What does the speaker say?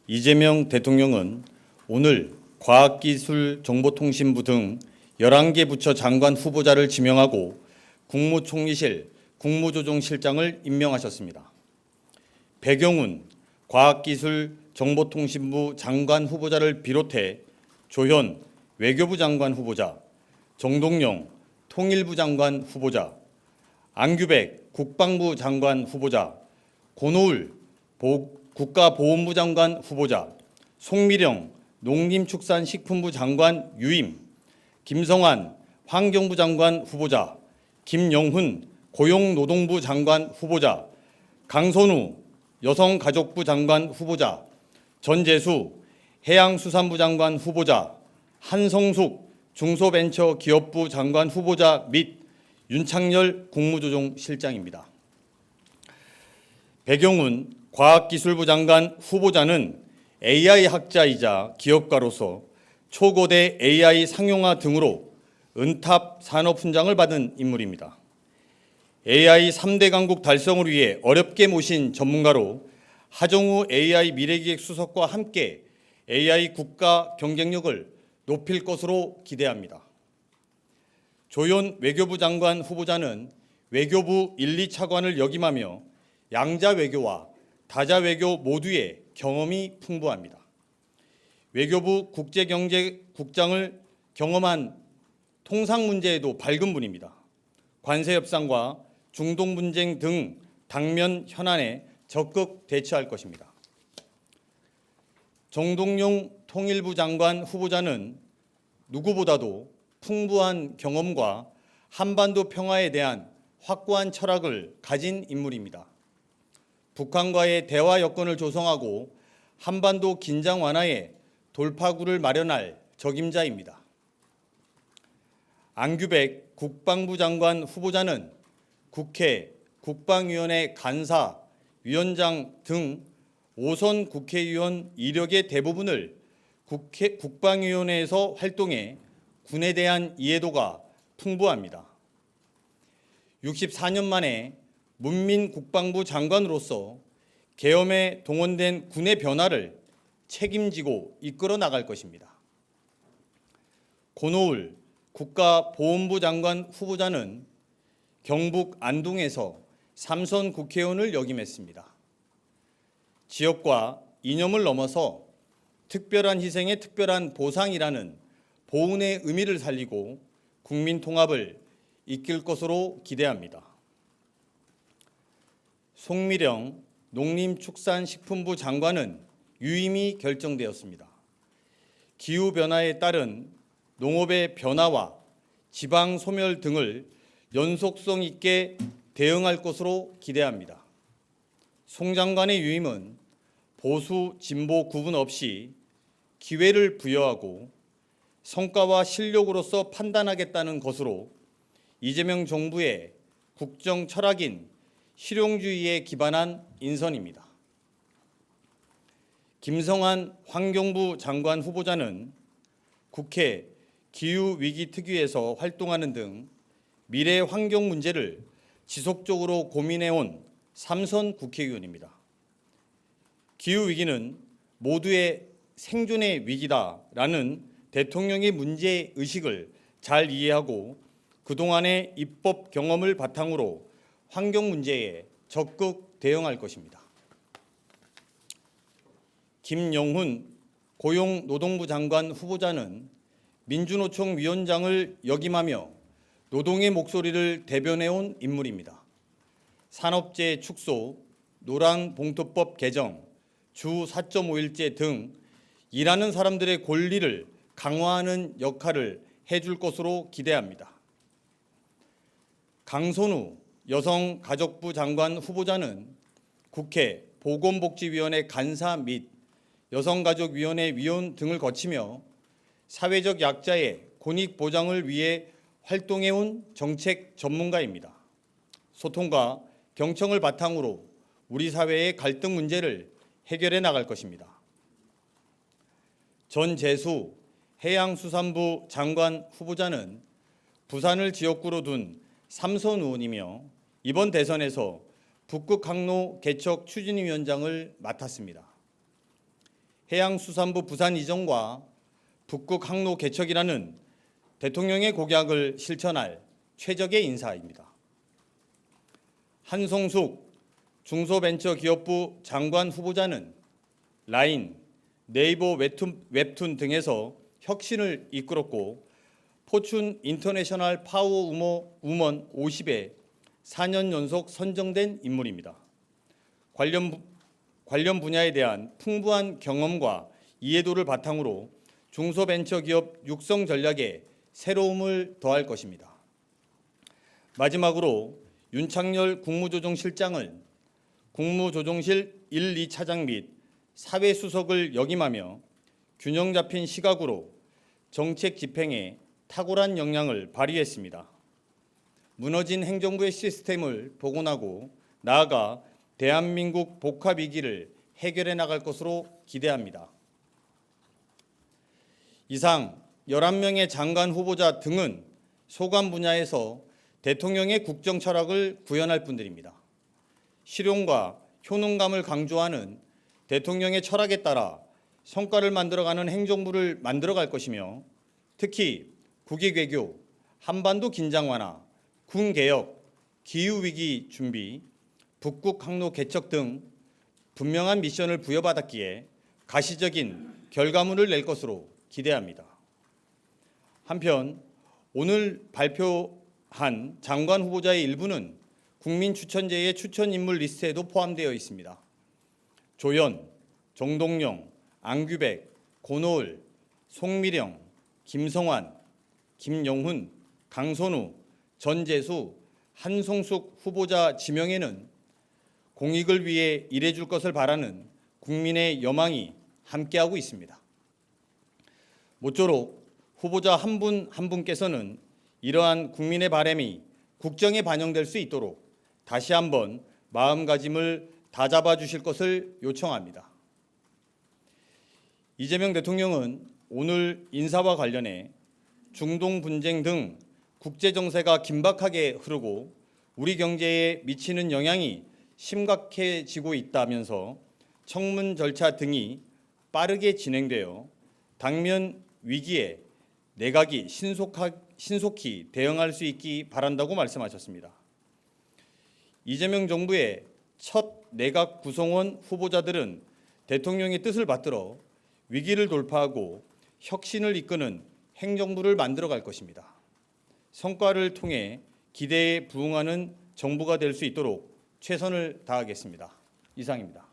이재명 대통령은 오늘 과학기술정보통신부 등 11개 부처 장관 후보자를 지명하고 국무총리실 국무조정실장을 임명하셨습니다. 배경훈 과학기술정보통신부 장관 후보자를 비롯해 조현 외교부 장관 후보자, 정동영 통일부 장관 후보자, 안규백 국방부 장관 후보자, 고노울 국가보훈부 장관 후보자, 송미령 농림축산식품부 장관 유임, 김성환 환경부 장관 후보자, 김영훈 고용노동부 장관 후보자, 강선우 여성가족부 장관 후보자, 전재수 해양수산부 장관 후보자, 한성숙 중소벤처기업부 장관 후보자 및 윤창열 국무조정실장입니다. 배경훈 과학기술부 장관 후보자는 AI 학자이자 기업가로서 초거대 AI 상용화 등으로 은탑 산업훈장을 받은 인물입니다. AI 3대 강국 달성을 위해 어렵게 모신 전문가로 하정우 AI 미래기획 수석과 함께 AI 국가 경쟁력을 높일 것으로 기대합니다. 조현 외교부 장관 후보자는 외교부 1, 2차관을 역임하며 양자 외교와 다자 외교 모두의 경험이 풍부합니다. 외교부 국제경제국장을 경험한 통상 문제에도 밝은 분입니다. 관세 협상과 중동 분쟁 등 당면 현안에 적극 대처할 것입니다. 정동영 통일부 장관 후보자는 누구보다도 풍부한 경험과 한반도 평화에 대한 확고한 철학을 가진 인물입니다. 북한과의 대화 여건을 조성하고 한반도 긴장 완화에 돌파구를 마련할 적임자입니다. 안규백 국방부 장관 후보자는 국회, 국방위원회 간사, 위원장 등 5선 국회의원 이력의 대부분을 국방위원회에서 활동해 군에 대한 이해도가 풍부합니다. 64년 만에 문민국방부 장관으로서 계엄에 동원된 군의 변화를 책임지고 이끌어 나갈 것입니다. 고노울 국가보훈부 장관 후보자는 경북 안동에서 3선 국회의원을 역임했습니다. 지역과 이념을 넘어서 특별한 희생의 특별한 보상이라는 보훈의 의미를 살리고 국민 통합을 이끌 것으로 기대합니다. 송미령 농림축산식품부 장관은 유임이 결정되었습니다. 기후변화에 따른 농업의 변화와 지방 소멸 등을 연속성 있게 대응할 것으로 기대합니다. 송 장관의 유임은 보수, 진보 구분 없이 기회를 부여하고 성과와 실력으로서 판단하겠다는 것으로 이재명 정부의 국정 철학인 실용주의에 기반한 인선입니다. 김성환 환경부 장관 후보자는 국회 기후위기특위에서 활동하는 등 미래 환경 문제를 지속적으로 고민해온 3선 국회의원입니다. 기후위기는 모두의 생존의 위기다라는 대통령의 문제의식을 잘 이해하고 그동안의 입법 경험을 바탕으로 환경 문제에 적극 대응할 것입니다. 김영훈 고용노동부 장관 후보자는 민주노총 위원장을 역임하며 노동의 목소리를 대변해온 인물입니다. 산업재해 축소, 노란봉투법 개정, 주 4.5일제 등 일하는 사람들의 권리를 강화하는 역할을 해줄 것으로 기대합니다. 강선우 여성가족부 장관 후보자는 국회 보건복지위원회 간사 및 여성가족위원회 위원 등을 거치며 사회적 약자의 권익 보장을 위해 활동해온 정책 전문가입니다. 소통과 경청을 바탕으로 우리 사회의 갈등 문제를 해결해 나갈 것입니다. 전재수 해양수산부 장관 후보자는 부산을 지역구로 둔 3선 의원이며 이번 대선에서 북극 항로 개척 추진위원장을 맡았습니다. 해양수산부 부산 이전과 북극 항로 개척이라는 대통령의 공약을 실천할 최적의 인사입니다. 한송숙 중소벤처기업부 장관 후보자는 라인, 네이버 웹툰 등에서 혁신을 이끌었고 포춘 인터내셔널 파워 우먼 50에 4년 연속 선정된 인물입니다. 관련 분야에 대한 풍부한 경험과 이해도를 바탕으로 중소벤처기업 육성 전략에 새로움을 더할 것입니다. 마지막으로 윤창열 국무조정실장을 국무조정실 1, 2차장 및 사회수석을 역임하며 균형 잡힌 시각으로 정책 집행에 탁월한 역량을 발휘했습니다. 무너진 행정부의 시스템을 복원하고 나아가 대한민국 복합 위기를 해결해 나갈 것으로 기대합니다. 이상 11명의 장관 후보자 등은 소관 분야에서 대통령의 국정 철학을 구현할 분들입니다. 실용과 효능감을 강조하는 대통령의 철학에 따라 성과를 만들어가는 행정부를 만들어갈 것이며 특히 국익외교, 한반도 긴장 완화, 군개혁, 기후위기 준비, 북극 항로 개척 등 분명한 미션을 부여받았기에 가시적인 결과물을 낼 것으로 기대합니다. 한편 오늘 발표한 장관 후보자의 일부는 국민추천제의 추천인물 리스트에도 포함되어 있습니다. 조연, 정동영, 안규백, 고노을, 송미령, 김성환, 김영훈, 강선우, 전재수, 한송숙 후보자 지명에는 공익을 위해 일해줄 것을 바라는 국민의 여망이 함께하고 있습니다. 모쪼록 후보자 한 분 한 분께서는 이러한 국민의 바람이 국정에 반영될 수 있도록 다시 한번 마음가짐을 다잡아 주실 것을 요청합니다. 이재명 대통령은 오늘 인사와 관련해 중동 분쟁 등 국제 정세가 긴박하게 흐르고 우리 경제에 미치는 영향이 심각해지고 있다면서 청문 절차 등이 빠르게 진행되어 당면 위기에 내각이 신속히 대응할 수 있기 바란다고 말씀하셨습니다. 이재명 정부의 첫 내각 구성원 후보자들은 대통령의 뜻을 받들어 위기를 돌파하고 혁신을 이끄는 행정부를 만들어갈 것입니다. 성과를 통해 기대에 부응하는 정부가 될 수 있도록 최선을 다하겠습니다. 이상입니다.